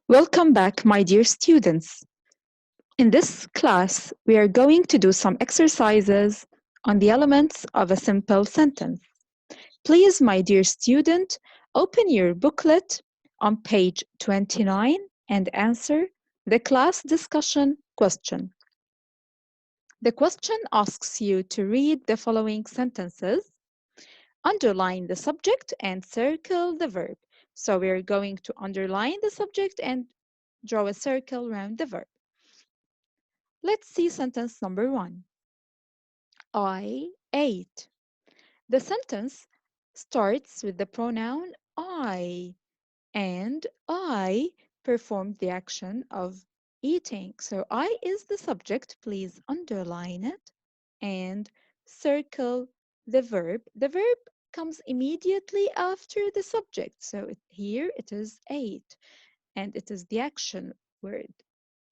Welcome back, my dear students. In this class, we are going to do some exercises on the elements of a simple sentence. Please, my dear student, open your booklet on page 29 and answer the class discussion question. The question asks you to read the following sentences, underline the subject and circle the verb. So we're going to underline the subject and draw a circle around the verb. Let's see sentence number 1. I ate. The sentence starts with the pronoun I, and I performed the action of eating. So I is the subject. Please underline it and circle the verb. The verb comes immediately after the subject. So here it is ate, and it is the action word.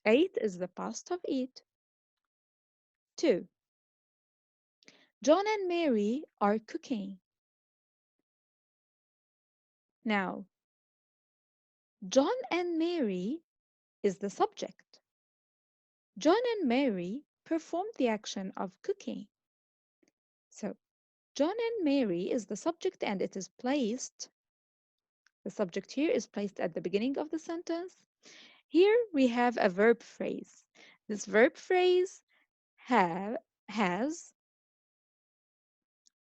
Ate is the past of eat. 2. John and Mary are cooking. Now, John and Mary is the subject. John and Mary performed the action of cooking. So, John and Mary is the subject and it is placed, the subject here is placed at the beginning of the sentence. Here we have a verb phrase. This verb phrase has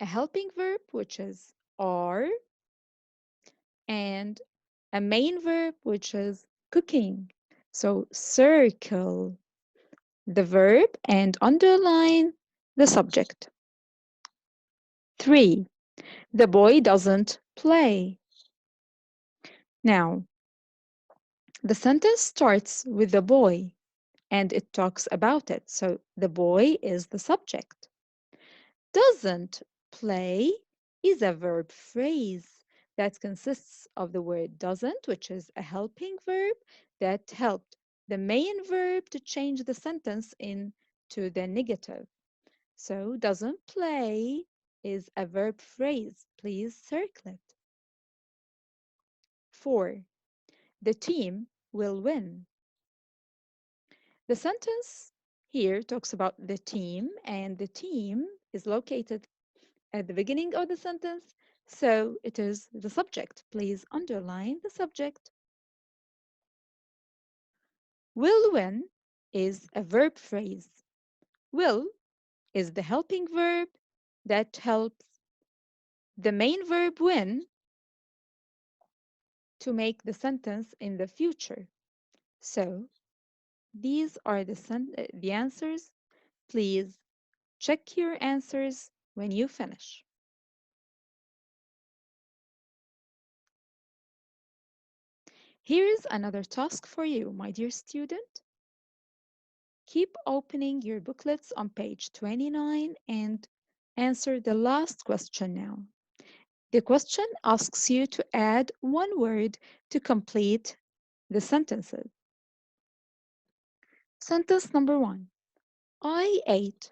a helping verb, which is are, and a main verb, which is cooking. So circle the verb and underline the subject. 3. The boy doesn't play. Now, the sentence starts with the boy and it talks about it. So the boy is the subject. Doesn't play is a verb phrase that consists of the word doesn't, which is a helping verb that helped the main verb to change the sentence into the negative. So doesn't play is a verb phrase. Please circle it. 4. The team will win. The sentence here talks about the team, and the team is located at the beginning of the sentence, so it is the subject. Please underline the subject. Will win is a verb phrase. Will is the helping verb that helps the main verb win to make the sentence in the future. So these are the answers. Please check your answers when you finish. Here is another task for you, my dear student. Keep opening your booklets on page 29 and answer the last question now. The question asks you to add one word to complete the sentences. Sentence number 1. I ate.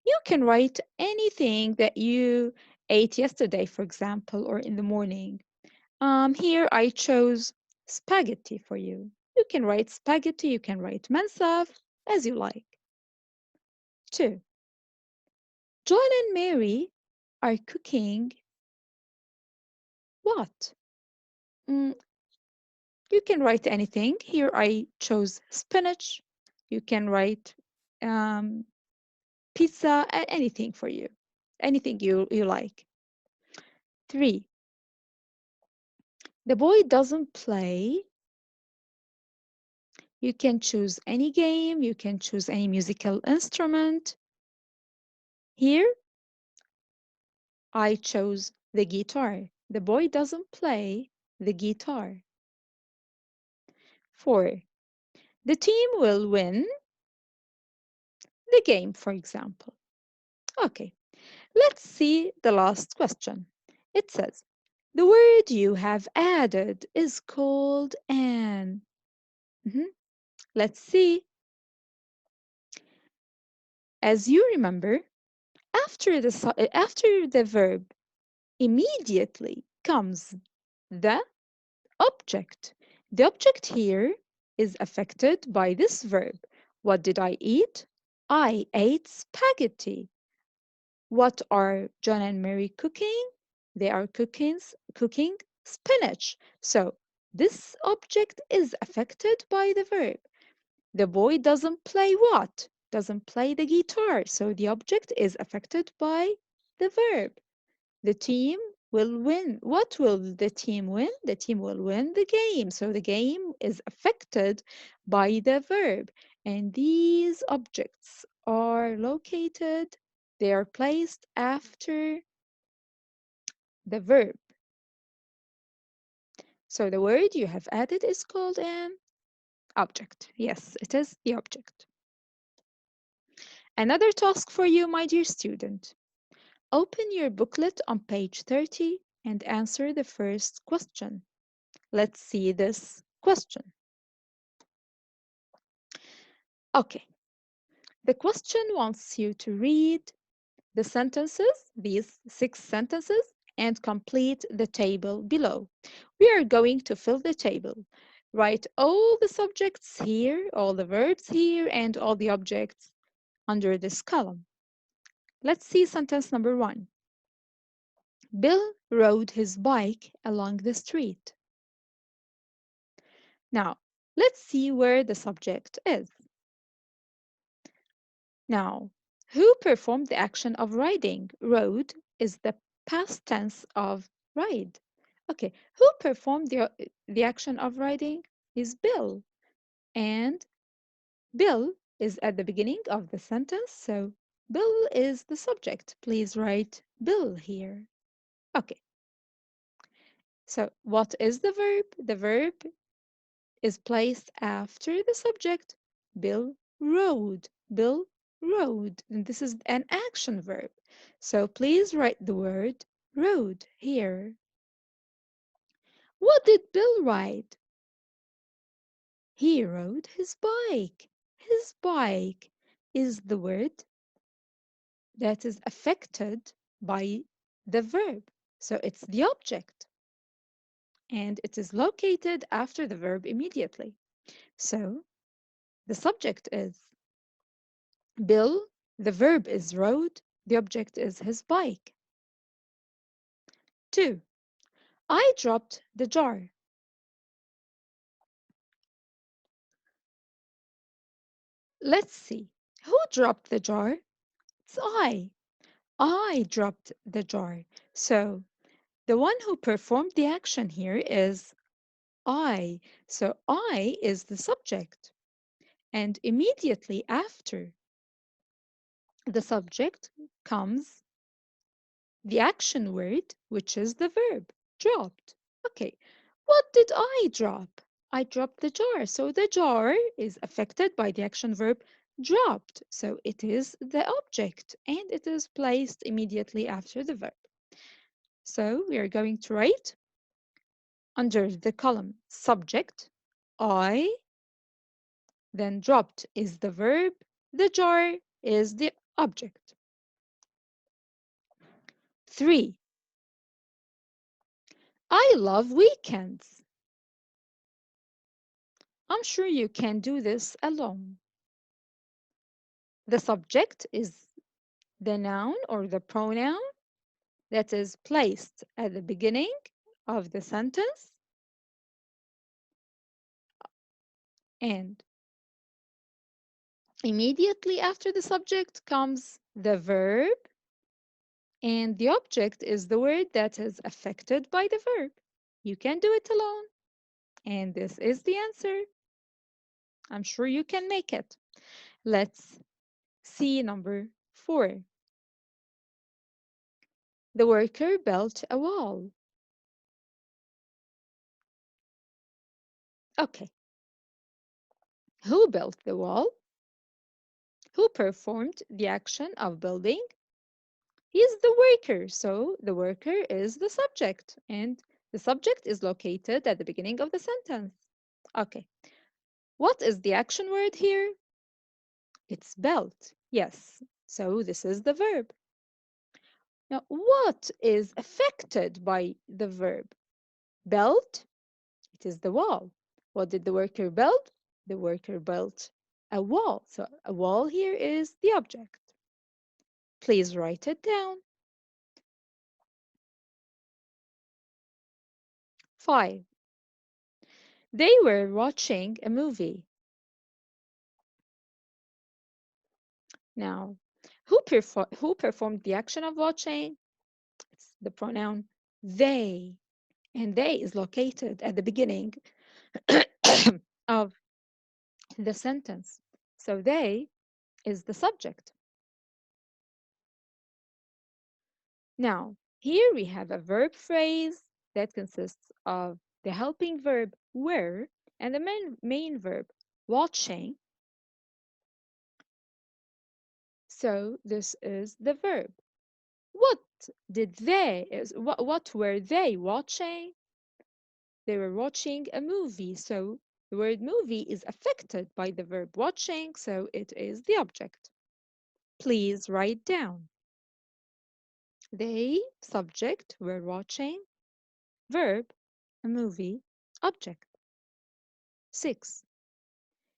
You can write anything that you ate yesterday, for example, or in the morning. Here I chose spaghetti for you. You can write spaghetti, you can write mensaf, as you like. 2. John and Mary are cooking what? You can write anything. Here I chose spinach. You can write pizza, anything for you. Anything you like. 3. The boy doesn't play. You can choose any game. You can choose any musical instrument. Here, I chose the guitar. The boy doesn't play the guitar. 4. The team will win the game, for example. Okay, let's see the last question. It says, the word you have added is called an. Let's see. As you remember, after the verb immediately comes the object. The object here is affected by this verb. What did I eat? I ate spaghetti. What are John and Mary cooking? They are cooking spinach. So this object is affected by the verb. The boy doesn't play what? Doesn't play the guitar. So the object is affected by the verb. The team will win. What will the team win? The team will win the game. So the game is affected by the verb. And these objects are located, they are placed after the verb. So the word you have added is called an object. Yes, it is the object. Another task for you, my dear student. Open your booklet on page 30 and answer the first question. Let's see this question. Okay, the question wants you to read the sentences, these 6 sentences, and complete the table below. We are going to fill the table. Write all the subjects here, all the verbs here, and all the objects under this column. Let's see sentence number 1. Bill rode his bike along the street. Now, let's see where the subject is. Now, who performed the action of riding? Rode is the past tense of ride. Okay, who performed the action of riding is Bill. And Bill is at the beginning of the sentence, so Bill is the subject. Please write Bill here. Okay, so what is the verb? The verb is placed after the subject. Bill rode. Bill rode. And this is an action verb. So please write the word rode here. What did Bill ride? He rode his bike. His bike is the word that is affected by the verb. So it's the object. And it is located after the verb immediately. So the subject is Bill, the verb is rode, the object is his bike. 2. I dropped the jar. Let's see. Who dropped the jar? It's I. I dropped the jar. So the one who performed the action here is I. So I is the subject. And immediately after the subject comes the action word, which is the verb, dropped. Okay, what did I drop? I dropped the jar. So the jar is affected by the action verb dropped. So it is the object and it is placed immediately after the verb. So we are going to write under the column subject, I, then dropped is the verb, the jar is the object. 3. I love weekends. I'm sure you can do this alone. The subject is the noun or the pronoun that is placed at the beginning of the sentence, and immediately after the subject comes the verb, and the object is the word that is affected by the verb. You can do it alone, and this is the answer. I'm sure you can make it. Let's see number 4. The worker built a wall. Okay. Who built the wall? Who performed the action of building? He's the worker, so the worker is the subject, and the subject is located at the beginning of the sentence. Okay. What is the action word here? It's built. Yes. So this is the verb. Now, what is affected by the verb? Built, it is the wall. What did the worker build? The worker built a wall. So a wall here is the object. Please write it down. 5. They were watching a movie. Now, who performed the action of watching? It's the pronoun they. And they is located at the beginning of the sentence. So they is the subject. Now, here we have a verb phrase that consists of the helping verb were and the main verb watching. So this is the verb. What what were they watching? They were watching a movie. So the word movie is affected by the verb watching, so it is the object. Please write down. They, subject, were watching, verb, a movie, object. 6.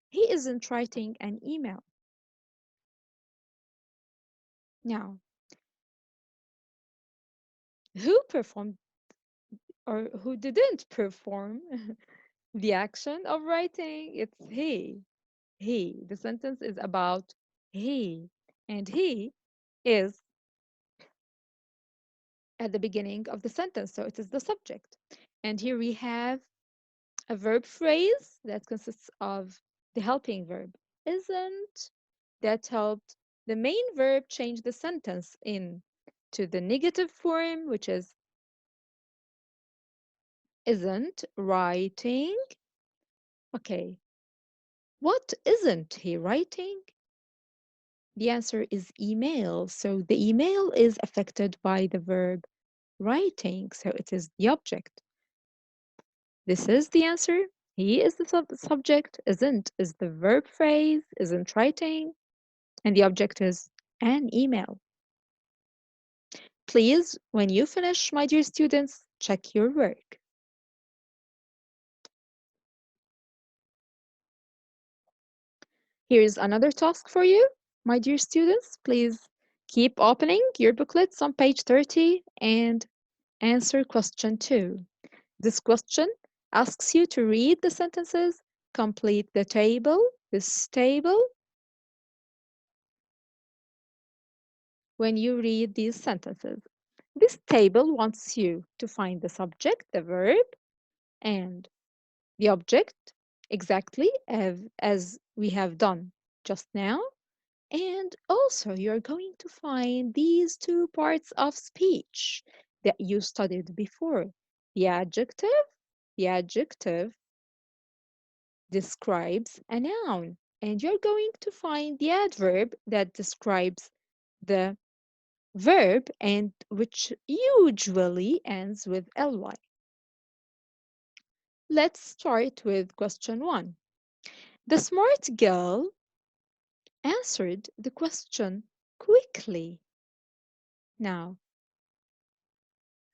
He isn't writing an email. Now, who performed or who didn't perform the action of writing? It's he. He. The sentence is about he. And he is at the beginning of the sentence, so it is the subject. And here we have a verb phrase that consists of the helping verb isn't that helped the main verb change the sentence in to the negative form, which is isn't writing. Okay, what isn't he writing? The answer is email. So the email is affected by the verb writing, so it is the object. This is the answer. He is the subject, isn't is the verb phrase, isn't writing, and the object is an email. Please, when you finish, my dear students, check your work. Here's another task for you, my dear students. Please keep opening your booklets on page 30 and answer question 2. This question asks you to read the sentences, complete the table, this table. When you read these sentences, this table wants you to find the subject, the verb, and the object exactly as we have done just now. And also, you're going to find these two parts of speech that you studied before. The adjective. The adjective describes a noun, and you're going to find the adverb that describes the verb and which usually ends with ly. Let's start with question 1. The smart girl answered the question quickly. Now,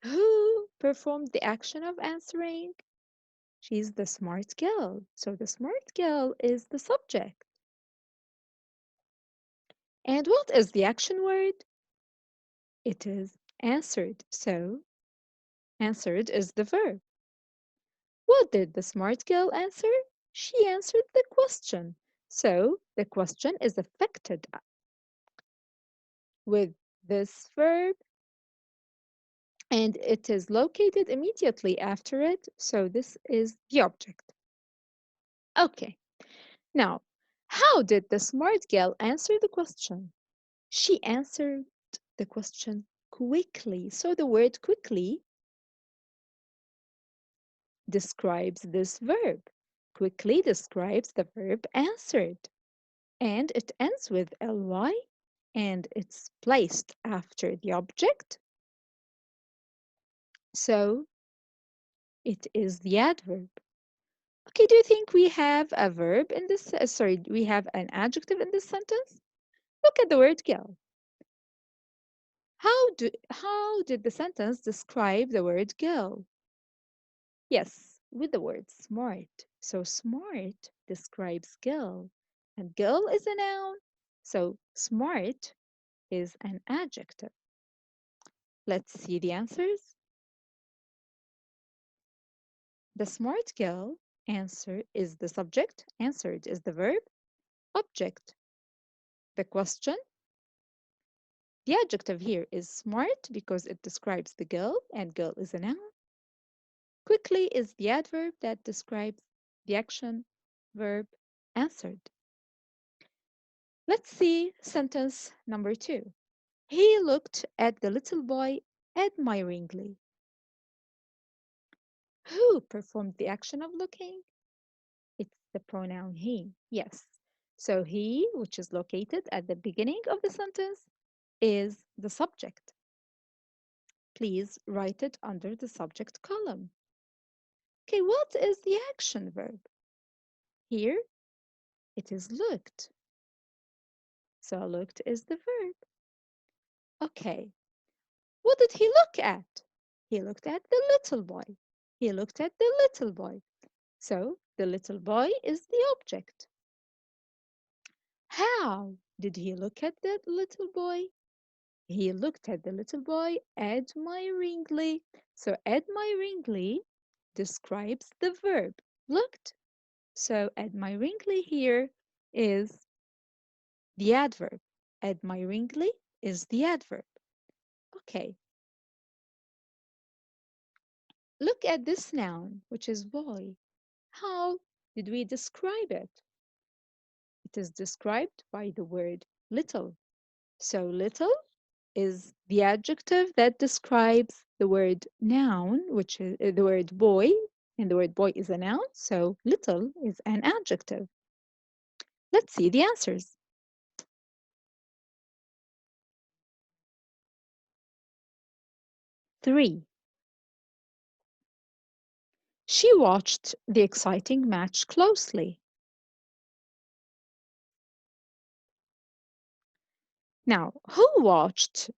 who performed the action of answering? She's the smart girl. So the smart girl is the subject. And what is the action word? It is answered. So answered is the verb. What did the smart girl answer? She answered the question. So the question is affected with this verb and it is located immediately after it. So this is the object. Okay, now, how did the smart girl answer the question? She answered the question quickly. So the word quickly describes this verb. Quickly describes the verb answered. And it ends with ly and it's placed after the object. So it is the adverb. Okay, do you think we have a verb in this? Sorry, we have an adjective in this sentence? Look at the word girl. How did the sentence describe the word girl? Yes, with the word smart. So smart describes girl, and girl is a noun. So smart is an adjective. Let's see the answers. The smart girl, answer is the subject, answered is the verb, object, the question. The adjective here is smart because it describes the girl, and girl is a noun. Quickly is the adverb that describes the action, verb, answered. Let's see sentence number 2. He looked at the little boy admiringly. Who performed the action of looking? It's the pronoun he. Yes. So he, which is located at the beginning of the sentence, is the subject. Please write it under the subject column. Okay, what is the action verb? Here, it is looked. So looked is the verb. Okay, what did he look at? He looked at the little boy. He looked at the little boy. So the little boy is the object. How did he look at the little boy? He looked at the little boy admiringly. So admiringly describes the verb looked. So admiringly here is the adverb. Admiringly is the adverb. Okay. Look at this noun, which is boy. How did we describe it? It is described by the word little. So little is the adjective that describes the word noun, which is the word boy, and the word boy is a noun, so little is an adjective. Let's see the answers. Three. She watched the exciting match closely. Now, who watched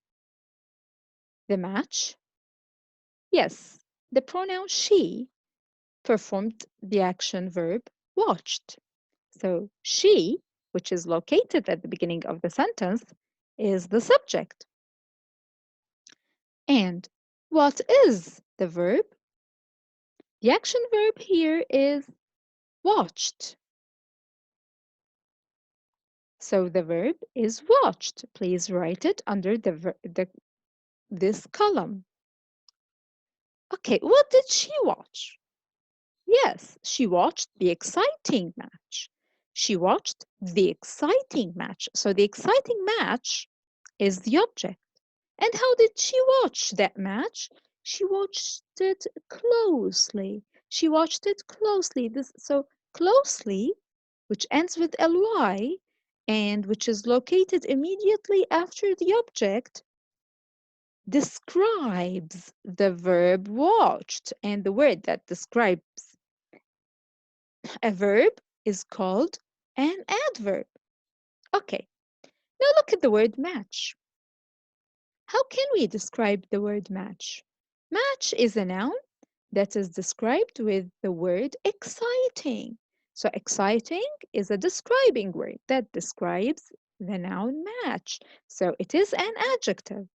the match? Yes, the pronoun she performed the action verb watched. So she, which is located at the beginning of the sentence, is the subject. And what is the verb? The action verb here is watched. So the verb is watched. Please write it under this column. Okay, what did she watch? Yes, she watched the exciting match. She watched the exciting match. So the exciting match is the object. And how did she watch that match? She watched it closely. She watched it closely. So closely, which ends with ly, and which is located immediately after the object, describes the verb watched. And the word that describes a verb is called an adverb. Okay, now look at the word match. How can we describe the word match? Match is a noun that is described with the word exciting. So exciting is a describing word that describes the noun match. So it is an adjective.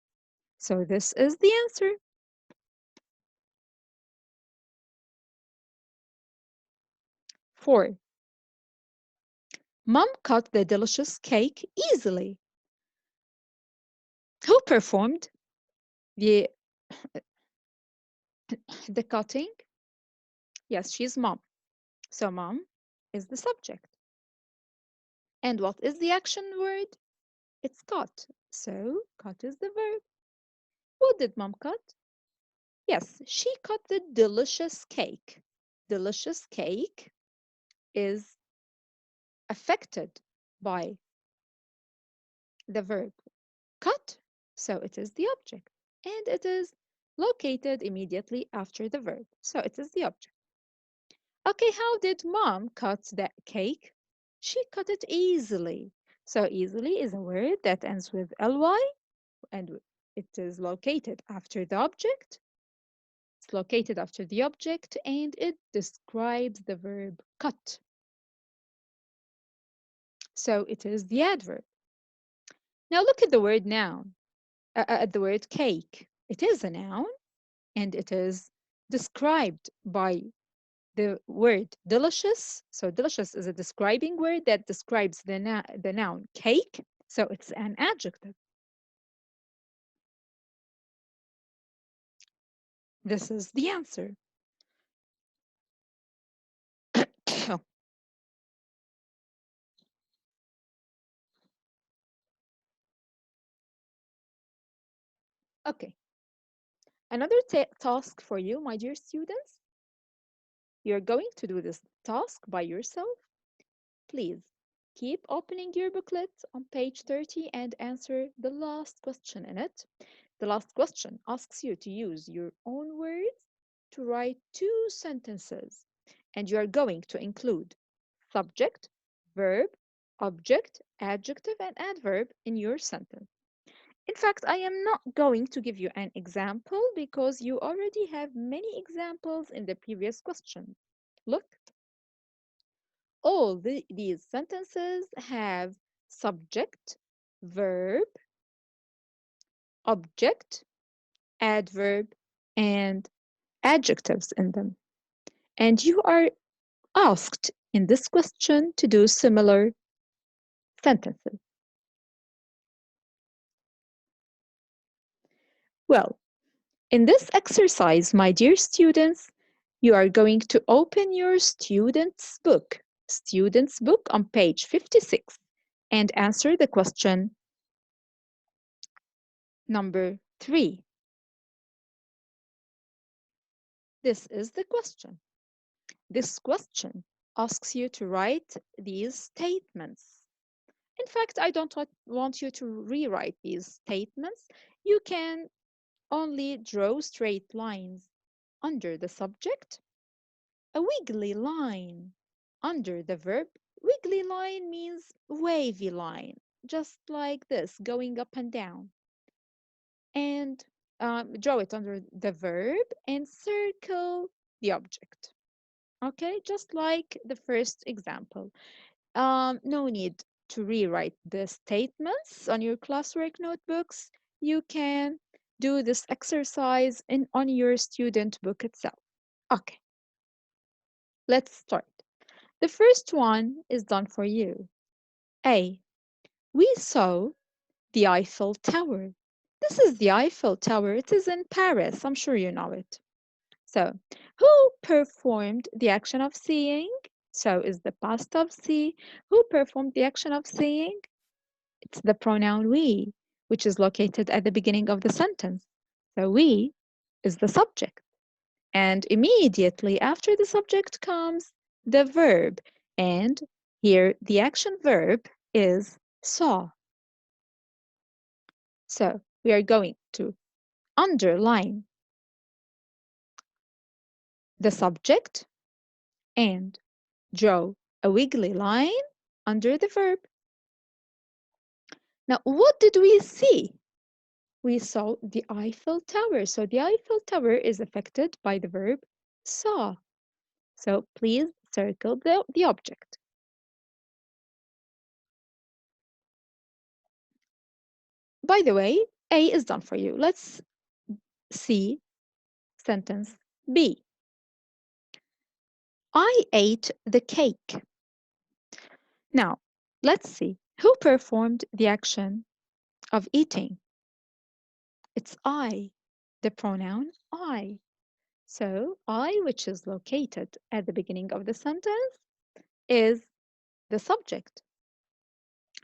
So this is the answer. 4. Mom cut the delicious cake easily. Who performed the, the cutting? Yes, she's mom. So mom is the subject. And what is the action word? It's cut. So cut is the verb. What did mom cut? Yes, she cut the delicious cake. Delicious cake is affected by the verb cut, so it is the object. And it is located immediately after the verb, so it is the object. Okay, how did mom cut that cake? She cut it easily. So easily is a word that ends with ly, and it is located after the object. It's located after the object and it describes the verb cut. So it is the adverb. Now look at the word noun, at the word cake. It is a noun and it is described by the word delicious. So delicious is a describing word that describes the noun cake. So it's an adjective. This is the answer. Okay. Another task for you, my dear students. You're going to do this task by yourself. Please keep opening your booklet on page 30 and answer the last question in it. The last question asks you to use your own words to write 2 sentences, and you are going to include subject, verb, object, adjective, and adverb in your sentence. In fact, I am not going to give you an example because you already have many examples in the previous question. Look, all these sentences have subject, verb, object, adverb, and adjectives in them. And you are asked in this question to do similar sentences. Well, in this exercise, my dear students, you are going to open your student's book on page 56 and answer the question number 3. This is the question. This question asks you to write these statements. In fact, I don't want you to rewrite these statements. You can only draw straight lines under the subject, a wiggly line under the verb. Wiggly line means wavy line, just like this, going up and down. And draw it under the verb and circle the object. Okay, just like the first example. No need to rewrite the statements on your classwork notebooks. You can do this exercise on your student book itself. Okay, let's start. The first one is done for you. A. We saw the Eiffel Tower. This is the Eiffel Tower. It is in Paris. I'm sure you know it. So, who performed the action of seeing? So, is the past of see. Who performed the action of seeing? It's the pronoun we, which is located at the beginning of the sentence. So, we is the subject. And immediately after the subject comes the verb. And here the action verb is saw. So, we are going to underline the subject and draw a wiggly line under the verb. Now, what did we see? We saw the Eiffel Tower. So the Eiffel Tower is affected by the verb saw. So please circle the object. By the way, A is done for you. Let's see sentence B. I ate the cake. Now, let's see who performed the action of eating. It's I, the pronoun I. So I, which is located at the beginning of the sentence, is the subject.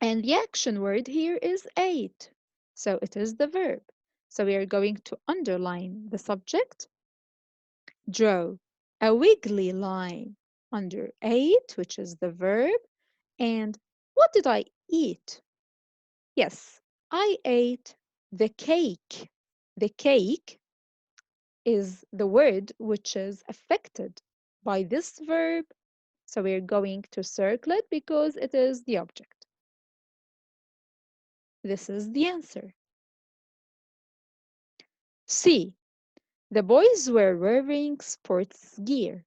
And the action word here is ate. So it is the verb. So we are going to underline the subject, draw a wiggly line under ate, which is the verb. And what did I eat? Yes, I ate the cake. The cake is the word which is affected by this verb. So we're going to circle it because it is the object. This is the answer. C. The boys were wearing sports gear.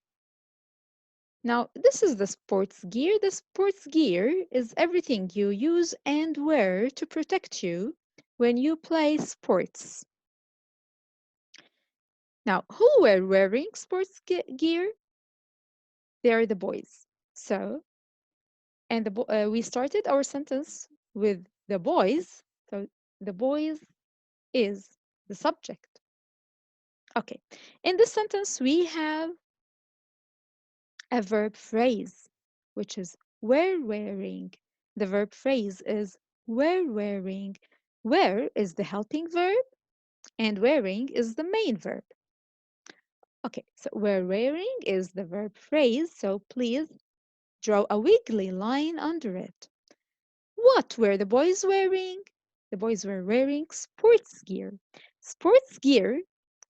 Now, this is the sports gear. The sports gear is everything you use and wear to protect you when you play sports. Now, who were wearing sports gear? They are the boys. So, and we started our sentence with the boys. So, the boys is the subject. Okay. In this sentence, we have a verb phrase, which is were wearing. The verb phrase is were wearing. Were is the helping verb, and wearing is the main verb. Okay, so were wearing is the verb phrase, so please draw a wiggly line under it. What were the boys wearing? The boys were wearing sports gear. Sports gear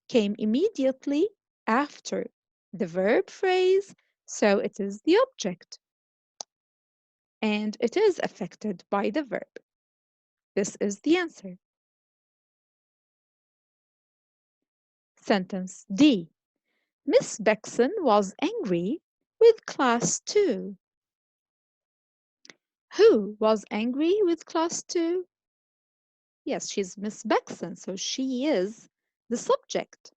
came immediately after the verb phrase, so it is the object. And it is affected by the verb. This is the answer. Sentence D. Miss Beckson was angry with class 2. Who was angry with class 2? Yes, she's Miss Beckson, so she is the subject.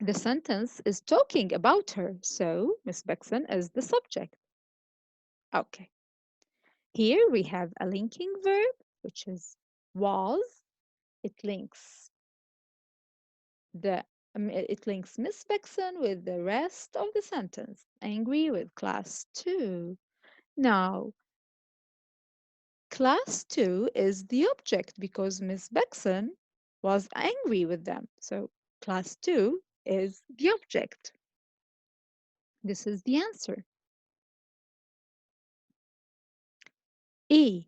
The sentence is talking about her, so Miss Beckson is the subject. Okay. Here we have a linking verb, which is was. It links Miss Beckson with the rest of the sentence. Angry with class 2. Now, class 2 is the object because Miss Beckson was angry with them. So class 2 is the object. This is the answer. E.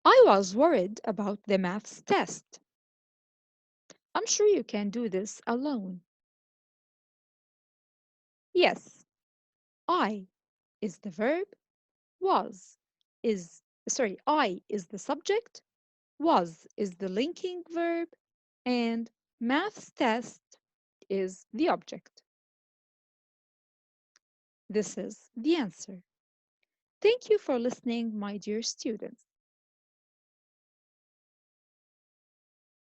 I was worried about the maths test. I'm sure you can do this alone. Yes, I is the verb, I is the subject, was is the linking verb, and maths test is the object. This is the answer. Thank you for listening, my dear students.